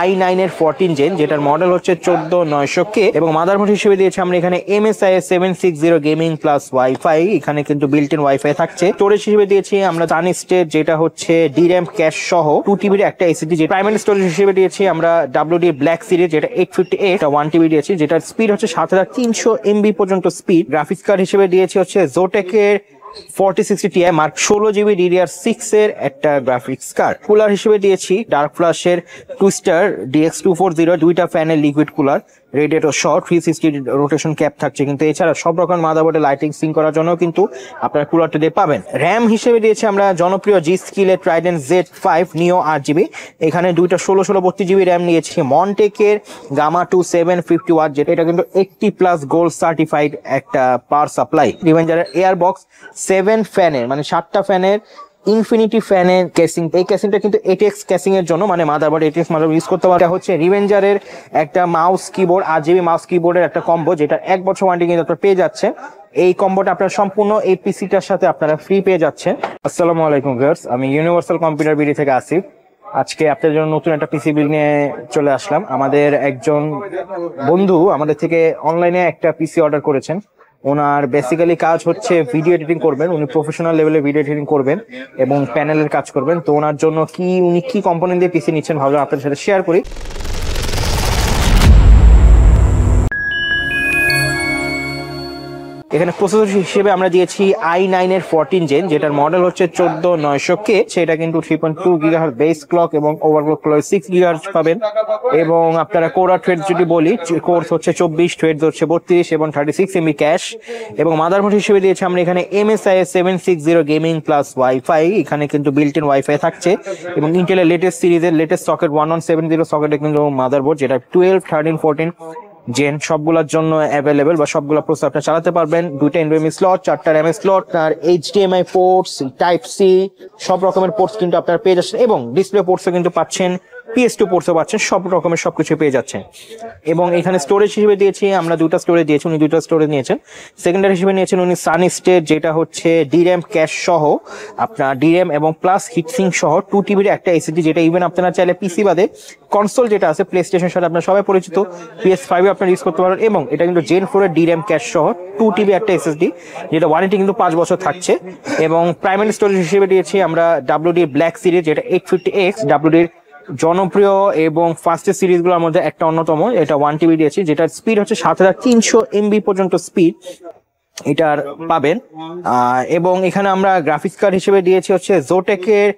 i9 এর 14 gen, যেটার model হচ্ছে 14900K এবং মাদারবোর্ড হিসেবে দিয়েছি আমরা এখানে MSI 760 গেমিং প্লাস ওয়াইফাই। এখানে কিন্তু বিল্ট ইন ওয়াইফাই থাকছে। স্টোরেজ হিসেবে দিয়েছি আমরা সানি স্টেট, যেটা হচ্ছে DRAM ক্যাশ সহ 2TB এর একটা SSD। যে প্রাইমারি স্টোরেজ হিসেবে দিয়েছি আমরা WD ব্ল্যাক সিরিজ, যেটা 858, 1TB দিয়েছি, যেটার স্পিড হচ্ছে 7300 MB পর্যন্ত স্পিড। গ্রাফিক্স কার্ড হিসেবে দিয়েছি হচ্ছে Zotac এর 4060 Ti Mark 16GB DDR6 এর একটা গ্রাফিক্স কার্ড। কুলার হিসেবে দিয়েছি ডার্ক ফ্ল্যাশের টুইস্টার DX240, দুইটা ফ্যানের লিকুইড কুলার, রেডিয়েটর সহ 360 রোটেশন ক্যাপ থাকছে। কিন্তু এছাড়া সব রকম মাদারবোর্ডে লাইটিং সিং করার জন্য কিন্তু আপনারা কুলারটা দিয়ে পাবেন। র্যাম হিসেবে দিয়েছি আমরা জনপ্রিয় G-Skill এর Trident Z5 Neo 8GB। এখানে দুইটা 16/32GB র্যাম নিয়েছি মন্টেকের Gamma 2 750W, যেটা এটা কিন্তু 80+ গোল্ড সার্টিফাইড একটা পাওয়ার সাপ্লাই। রিভেঞ্জারের এয়ারবক্স 7 ফ্যানের মানে 7টা ফ্যানের ইনফিনিটি ফ্যানের কেসিং। এই কেসিংটা কিন্তু ATX কেসিং এর জন্য, মানে মাদারবোর্ড ATX মাদারবোর্ড ইউজ করতে পারে। এটা হচ্ছে রিভেঞ্জারের একটা মাউস কিবোর্ড, RGB মাউস কিবোর্ডের একটা কম্বো, যেটা 1 বছর ওয়ারেন্টি কিন্তু আপনারা পেয়ে যাচ্ছেন। এই কম্বোটা আপনারা সম্পূর্ণ এই পিসিটার সাথে আপনারা ফ্রি পেয়ে যাচ্ছেন। আসসালামু আলাইকুম ভিউয়ার্স, আমি ইউনিভার্সাল কম্পিউটার বিডি থেকে আসিফ। আজকে আপনাদের জন্য নতুন একটা পিসি বিল নিয়ে চলে আসলাম। আমাদের একজন বন্ধু আমাদের থেকে অনলাইনে একটা পিসি অর্ডার করেছেন। ওনার বেসিক্যালি কাজ হচ্ছে ভিডিও এডিটিং করবেন, উনি প্রফেশনাল লেভেলে ভিডিও এডিটিং করবেন এবং প্যানেলের কাজ করবেন। তো ওনার জন্য উনি কি কম্পোনেন্ট দিয়ে পিসি নিচ্ছেন ভাবলাম আপনাদের সাথে শেয়ার করি। এখানে প্রসেসর হিসেবে আমরা দিয়েছি i9 এর 14 জেন, যেটার মডেল হচ্ছে 14900K। সেটা কিন্তু 3.2 GHz বেস ক্লক এবং ওভারক্লক 6 GHz পাবেন। এবং আপনারা কোরা থ্রেড যদি বলি, কোর্স হচ্ছে 24, থ্রেড হচ্ছে 32 এবং 36 MB ক্যাশ। এবং মাদারবোর্ড হিসেবে দিয়েছি আমরা এখানে MSI 760 গেমিং প্লাস ওয়াইফাই। এখানে কিন্তু বিল্ট ইন ওয়াইফাই থাকছে এবং ইন্টেলের লেটেস্ট সিরিজের লেটেস্ট সকেট 1170 সকেটে কিন্তু মাদারবোর্ড, যেটা 12, 13, 14 জেন সবগুলোর জন্য অ্যাভেলেবেল বা সবগুলো প্রসেসর আপনি চালাতে পারবেন। দুইটা NVMe স্লট, 4টা RAM স্লট, আর HDMI পোর্টস, টাইপ সি সব রকমের পোর্টস কিন্তু আপনারা পেয়ে যাচ্ছেন এবং ডিসপ্লে পোর্টসও কিন্তু পাচ্ছেন, PS2 পোর্টসও পাচ্ছেন, সব রকমের সবকিছু পেয়ে যাচ্ছেন। এবং এখানে স্টোরেজ হিসেবে দিয়েছি আমরা দুইটা স্টোরেজ দিয়েছি, উনি দুইটা স্টোরেজ নিয়েছেন। সেকেন্ডারি হিসেবে নিয়েছেন উনি সানি স্টেট, যেটা হচ্ছে DRAM ক্যাশ সহ আপনার DRAM এবং প্লাস হিটসিং সহ 2TB এর একটা SSD, যেটা ইভেন আপনারা চাইলে পিসি বাদে কনসোল যেটা আছে প্লে স্টেশনের সাথে আপনারা সবাই পরিচিত PS5 আপনারা ইউজ করতে পারেন। এবং এটা কিন্তু Gen 4 এর DRAM ক্যাশ সহ 2TB একটা SSD, যেটা ওয়ারেন্টি কিন্তু 5 বছর থাকছে। এবং প্রাইমারি স্টোরেজ হিসেবে দিয়েছি আমরা WD ব্ল্যাক সিরিজ, যেটা 850X, WD জনপ্রিয় এবং ফাস্টেস্ট সিরিজগুলোর মধ্যে একটা অন্যতম। এটা 1TB দিয়েছি, যেটার স্পিড হচ্ছে 7300 MB পর্যন্ত স্পিড এটার পাবেন। এবং এখানে আমরা গ্রাফিক্স কার্ড হিসেবে দিয়েছি হচ্ছে Zotac এর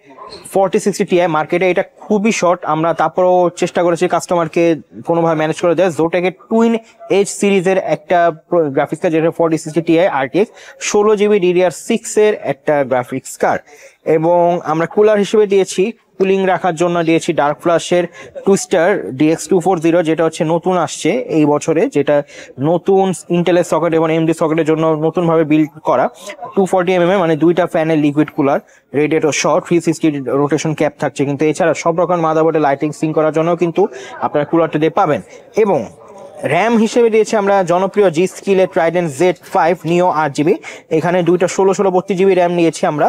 4060 Ti। মার্কেটে এটা খুবই শর্ট, আমরা তারপরও চেষ্টা করেছি কাস্টমারকে কোনোভাবে ম্যানেজ করে দেয়। Zotac এর টুইন এজ সিরিজের একটা গ্রাফিক্স কার্ড, যেটা 4060 Ti RTX 16GB DDR6 এর একটা গ্রাফিক্স কার্ড। এবং আমরা কুলার হিসেবে দিয়েছি, কুলিং রাখার জন্য দিয়েছি ডার্ক ফ্ল্যাশের টুইস্টার DX240, যেটা হচ্ছে নতুন আসছে এই বছরে, যেটা নতুন ইন্টেলের সকেট এবং AMD সকেটের জন্য নতুন ভাবে বিল্ড করা। 240 mm মানে দুইটা ফ্যানের লিকুইড কুলার, রেডিয়েটর সহ 360 রোটেশন ক্যাপ থাকছে। কিন্তু এছাড়া সব রকম মাদারবোর্ডে লাইটিং সিং করার জন্য কিন্তু আপনারা কুলারটা দিয়ে পাবেন। এবং র্যাম হিসেবে দিয়েছি আমরা জনপ্রিয় G-Skill এর Trident Z5 Neo 8GB। এখানে দুইটা 16/32GB র্যাম নিয়েছি আমরা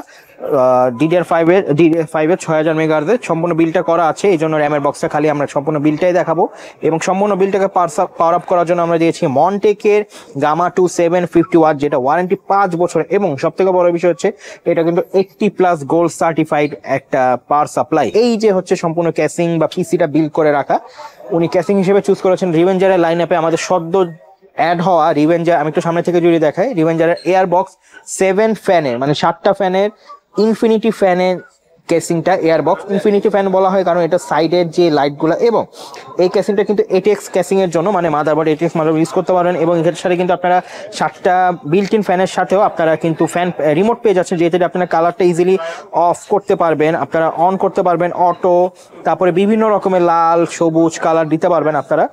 DDR5 এর 6000 MHz এর। সম্পূর্ণ বিলটা করা আছে, এই জন্য র্যামের বক্সটা খালি আমরা সম্পূর্ণ বিলটাই দেখাবো। এবং সম্পূর্ণ বিলটাকে পাওয়ার আপ করার জন্য আমরা দিয়েছি মন্টেকের Gamma 2 750W, যেটা ওয়ারেন্টি 5 বছর। এবং সব থেকে বড় বিষয় হচ্ছে এটা কিন্তু 80+ গোল্ড সার্টিফাইড একটা পাওয়ার সাপ্লাই। এই যে হচ্ছে সম্পূর্ণ ক্যাসিং বা পিসিটা বিল্ড করে রাখা, উনি ক্যাসিং হিসেবে চুজ করেছেন রিভেঞ্জারের লাইন আপে আমাদের সদ্য অ্যাড হওয়া রিভেঞ্জার। আমি একটু সামনে থেকে যদি দেখাই, রিভেঞ্জারের এয়ারবক্স 7 ফ্যানের মানে 7টা ফ্যানের ইনফিনিটি ফ্যানের কেসিংটা। এয়ারবক্স ইনফিনিটি ফ্যান বলা হয় কারণ এটা সাইডের যে লাইটগুলো। এবং এই কেসিংটা কিন্তু ATX কেসিং এর জন্য, মানে মাদারবোর্ড ATX মাদারবোর্ড ইউজ করতে পারবেন। এবং এর সাথে কিন্তু আপনারা 7টা বিল্ট ইন ফ্যানের সাথেও আপনারা কিন্তু ফ্যান রিমোট পেয়ে যাচ্ছেন, যেটা আপনারা কালারটা ইজিলি অফ করতে পারবেন, আপনারা অন করতে পারবেন অটো, তারপরে বিভিন্ন রকমের লাল সবুজ কালার দিতে পারবেন আপনারা।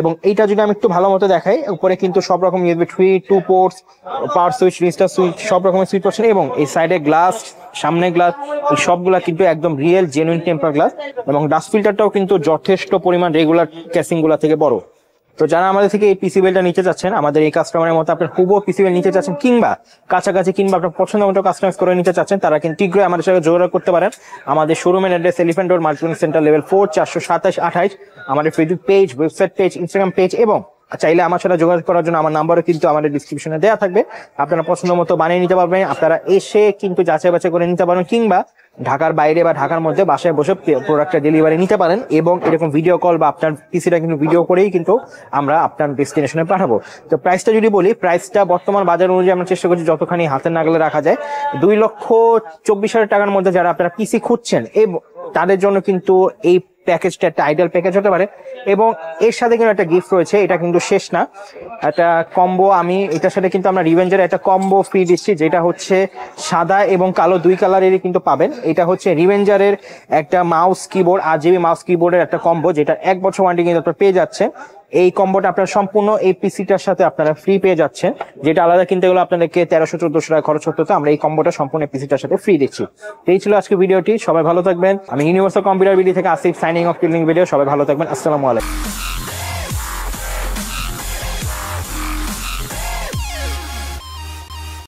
এবং এইটা যদি আমি একটু ভালো মতো দেখাই, উপরে কিন্তু সব রকম USB 3, 2 পোর্টস, পাওয়ার সুইচ, রেজিস্টার সুইচ সব রকমের সুইচ পাচ্ছেন। এবং এই সাইডে গ্লাস, সামনে গ্লাস, এই সবগুলা কিন্তু একদম রিয়েল জেনুইন টেম্পার গ্লাস। এবং ডাস্ট ফিল্টারটাও কিন্তু যথেষ্ট পরিমাণ রেগুলার ক্যাসিং গুলা থেকে বড়। তো যারা আমাদের থেকে এই পিসি বিলটা নিতে চাচ্ছেন, আমাদের এই কাস্টমারের মতো আপনার হুবহু পিসি বিল নিতে চাচ্ছেন কিংবা কাছাকাছি কিংবা আপনার পছন্দ মতো কাস্টমাইজ করে নিতে চাচ্ছেন, তারা কিন্তু শীঘ্রই আমাদের সাথে যোগাযোগ করতে পারেন। আমাদের শোরুমের address elephant road marketing centre level 4, 427-28। আমাদের Facebook page, website page, Instagram page এবং চাইলে আমার সাথে যোগাযোগ করার জন্য আমার নাম্বারও কিন্তু আমাদের ডিসক্রিপশনে দেওয়া থাকবে। আপনারা পছন্দ মতো বানিয়ে নিতে পারবেন। আপনারা এসে কিন্তু যাচাই বাছাই করে নিতে পারেন কিংবা ঢাকার বাইরে বা ঢাকার মধ্যে বাসায় বসে প্রোডাক্টটা ডেলিভারি নিতে পারেন এবং এরকম ভিডিও কল বা আপনার পিসিটা কিন্তু ভিডিও করেই কিন্তু আমরা আপনার ডেস্টিনেশনে পাঠাবো। তো প্রাইসটা যদি বলি, প্রাইসটা বর্তমান বাজার অনুযায়ী আমরা চেষ্টা করছি যতখানি হাতের নাগালে রাখা যায়। 2,24,000 টাকার মধ্যে যারা আপনারা পিসি খুঁজছেন এবং তাদের জন্য কিন্তু এই প্যাকেজটা একটা আইডিয়াল প্যাকেজ হতে পারে। এবং এর সাথে কিন্তু একটা গিফট রয়েছে, এটা কিন্তু শেষ না, একটা কম্বো। আমি এটার সাথে কিন্তু আমরা রিভেঞ্জার একটা কম্বো ফ্রি দিচ্ছি, যেটা হচ্ছে সাদা এবং কালো দুই কালারেরই কিন্তু পাবেন। এটা হচ্ছে রিভেঞ্জারের একটা মাউস কিবোর্ড, RGB মাউস কিবোর্ডের একটা কম্বো, যেটা 1 বছর ওয়ারেন্টি কিন্তু আপনারা পেয়ে যাচ্ছেন। এই কম্বোটা আপনার সম্পূর্ণ এই পিসিটার সাথে আপনারা ফ্রি পেয়ে যাচ্ছেন, যেটা আলাদা কিনতে গেলে আপনাদেরকে 1300-1400 টাকা খরচ হতো। তো আমরা এই কম্বোটা সম্পূর্ণ পিসিটার সাথে ফ্রি দিচ্ছি। এই ছিল আজকে ভিডিওটি, সবাই ভালো থাকবেন। আমি ইউনিভার্সাল কম্পিউটার ভিডিও থেকে Asif signing off, killing video. সবাই ভালো থাকবেন, আসসালামু আলাইকুম।